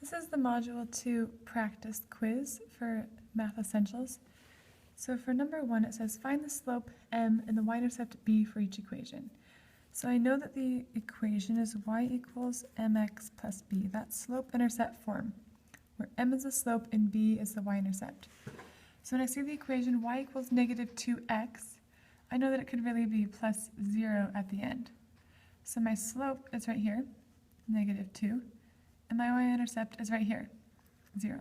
This is the Module 2 practice quiz for Math Essentials. So for number 1, it says find the slope m and the y-intercept b for each equation. So I know that the equation is y equals mx plus b. That's slope-intercept form, where m is the slope and b is the y-intercept. So when I see the equation y equals negative 2x, I know that it could really be plus 0 at the end. So my slope is right here, negative 2. And my y-intercept is right here, 0.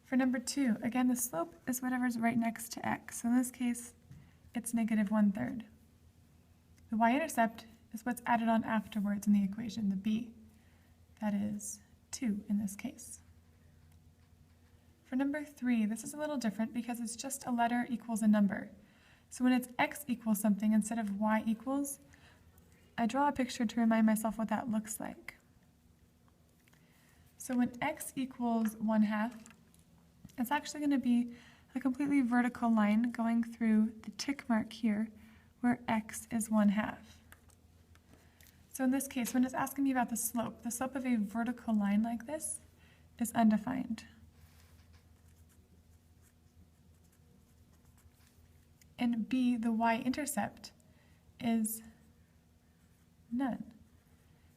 For number 2, again, the slope is whatever's right next to x. So in this case, it's negative 1/3. The y-intercept is what's added on afterwards in the equation, the b. That is 2 in this case. For number 3, this is a little different because it's just a letter equals a number. So when it's x equals something instead of y equals, I draw a picture to remind myself what that looks like. So when x equals 1/2, it's actually going to be a completely vertical line going through the tick mark here where x is 1/2. So in this case, when it's asking me about the slope of a vertical line like this is undefined. And b, the y-intercept, is none,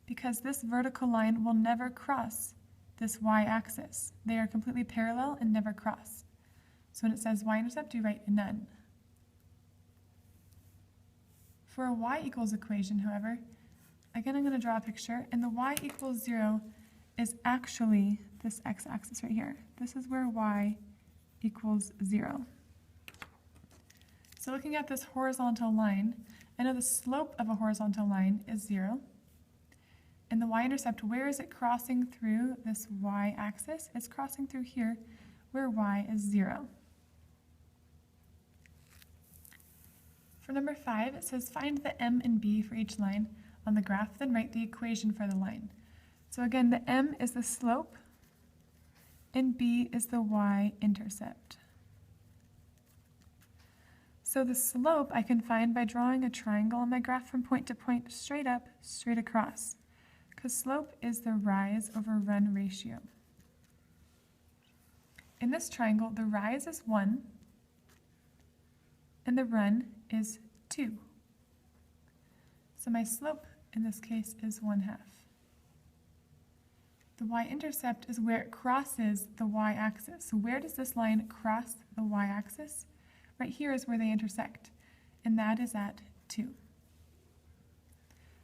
because this vertical line will never cross this y-axis. They are completely parallel and never cross. So when it says y-intercept, you write none. For a y equals equation, however, again I'm going to draw a picture, and the y equals 0 is actually this x-axis right here. This is where y equals 0. So looking at this horizontal line, I know the slope of a horizontal line is 0. And the y-intercept, where is it crossing through this y-axis? It's crossing through here where y is 0. For number 5, it says find the m and b for each line on the graph, then write the equation for the line. So again, the m is the slope and b is the y-intercept. So the slope I can find by drawing a triangle on my graph from point to point, straight up, straight across, because slope is the rise over run ratio. In this triangle, the rise is 1, and the run is 2. So my slope in this case is 1/2. The y-intercept is where it crosses the y-axis. So where does this line cross the y-axis? Right here is where they intersect, and that is at 2.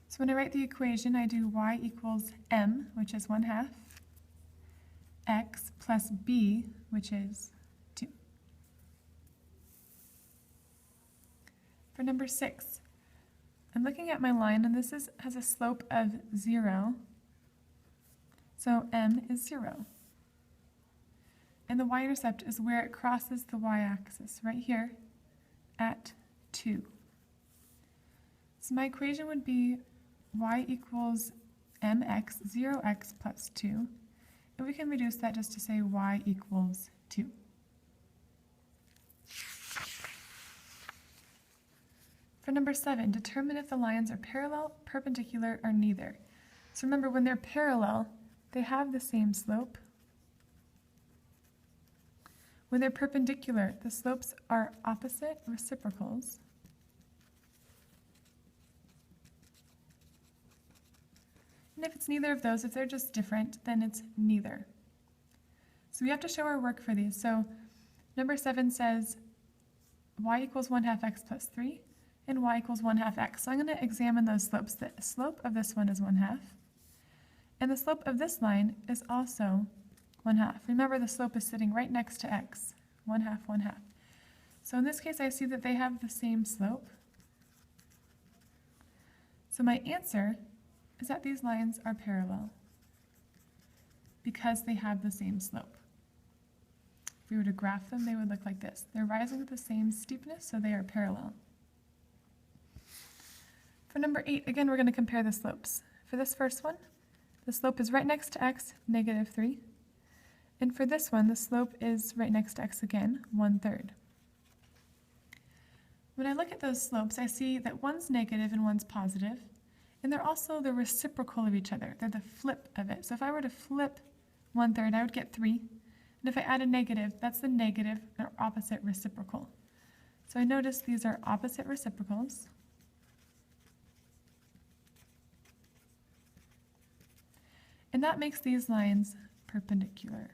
So when I write the equation, I do y equals m, which is 1/2, x plus b, which is 2. For number 6, I'm looking at my line, and this has a slope of 0, so m is 0. And the y-intercept is where it crosses the y-axis, right here at 2. So my equation would be y equals mx, 0x plus 2. And we can reduce that just to say y equals 2. For number 7, determine if the lines are parallel, perpendicular, or neither. So remember, when they're parallel, they have the same slope. When they're perpendicular, the slopes are opposite reciprocals. And if it's neither of those, if they're just different, then it's neither. So we have to show our work for these. So number 7 says y equals 1/2 x plus 3, and y equals 1/2 x. So I'm going to examine those slopes. The slope of this one is 1/2, and the slope of this line is also 1/2. Remember, the slope is sitting right next to x, 1/2, 1/2. So in this case, I see that they have the same slope. So my answer is that these lines are parallel because they have the same slope. If we were to graph them, they would look like this. They're rising with the same steepness, so they are parallel. For number 8, again, we're going to compare the slopes. For this first one, the slope is right next to x, -3. And for this one, the slope is right next to x again, 1/3. When I look at those slopes, I see that one's negative and one's positive, And they're also the reciprocal of each other. They're the flip of it. So if I were to flip 1/3, I would get 3. And if I add a negative, that's the negative or opposite reciprocal. So I notice these are opposite reciprocals. And that makes these lines perpendicular.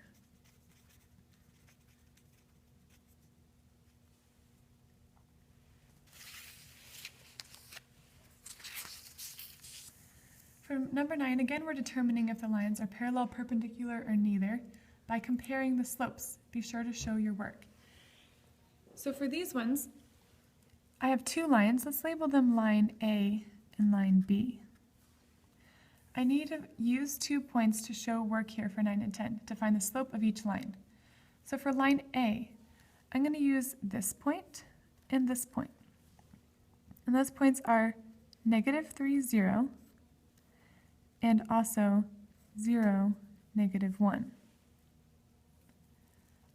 For number 9, again, we're determining if the lines are parallel, perpendicular, or neither by comparing the slopes. Be sure to show your work. So for these ones, I have 2 lines. Let's label them line A and line B. I need to use 2 points to show work here for 9 and 10 to find the slope of each line. So for line A, I'm going to use this point and this point. And those points are -3, 0, and also 0, -1.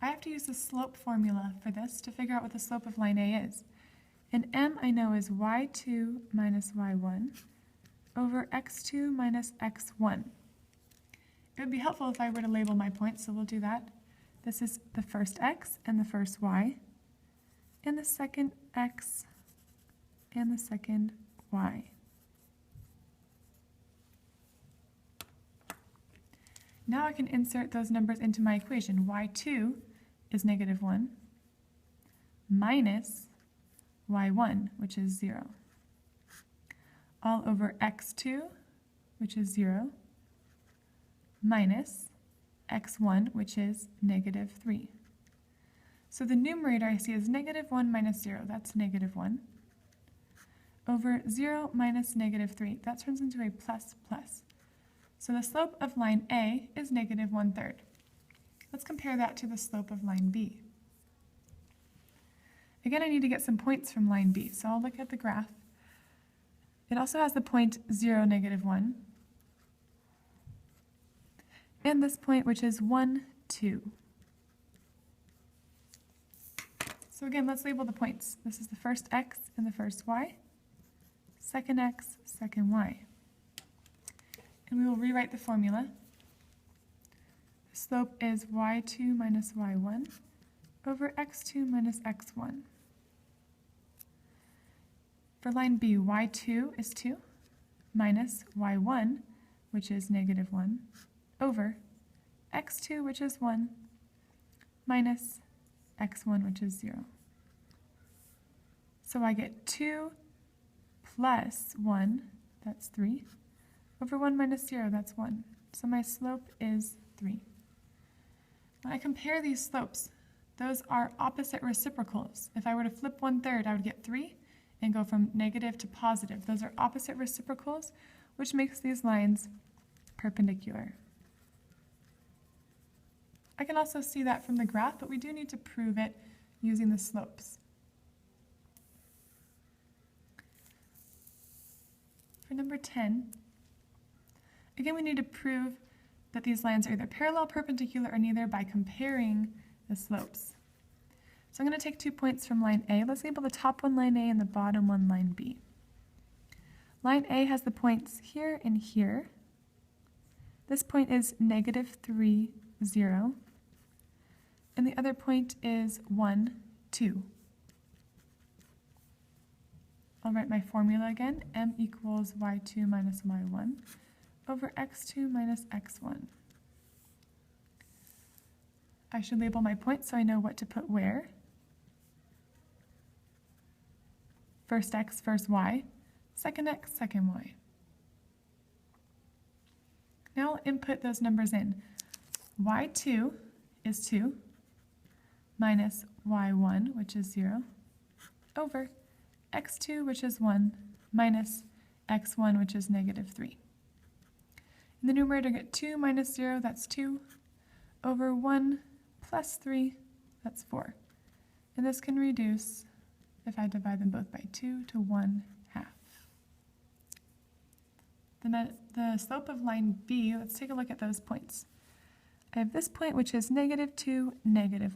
I have to use the slope formula for this to figure out what the slope of line A is. And m I know is y2 minus y1 over x2 minus x1. It would be helpful if I were to label my points, so we'll do that. This is the first x and the first y, and the second x and the second y. Now I can insert those numbers into my equation. y2 is -1 minus y1, which is 0, all over x2, which is 0, minus x1, which is -3. So the numerator I see is -1 minus 0, that's -1, over 0 minus -3, that turns into a plus plus. So the slope of line A is -1/3. Let's compare that to the slope of line B. Again, I need to get some points from line B, so I'll look at the graph. It also has the point 0, -1, and this point, which is 1, 2. So again, let's label the points. This is the first x and the first y, second x, second y. And we will rewrite the formula. The slope is y2 minus y1 over x2 minus x1. For line B, y2 is 2 minus y1, which is -1, over x2, which is 1, minus x1, which is 0. So I get 2 plus 1, that's 3, over 1 minus 0, that's 1. So my slope is 3. When I compare these slopes, those are opposite reciprocals. If I were to flip 1/3, I would get 3 and go from negative to positive. Those are opposite reciprocals, which makes these lines perpendicular. I can also see that from the graph, but we do need to prove it using the slopes. For number 10, again, we need to prove that these lines are either parallel, perpendicular, or neither by comparing the slopes. So I'm going to take 2 points from line A. Let's label the top one line A and the bottom one line B. Line A has the points here and here. This point is -3, 0. And the other point is 1, 2. I'll write my formula again. M equals y2 minus y1 over x2 minus x1. I should label my points so I know what to put where. First x, first y, second x, second y. Now I'll input those numbers in. y2 is 2 minus y1, which is 0, over x2, which is 1, minus x1, which is -3. In the numerator, I get 2 minus 0, that's 2, over 1 plus 3, that's 4. And this can reduce, if I divide them both by 2, to 1/2. The slope of line B, let's take a look at those points. I have this point, which is -2, -1.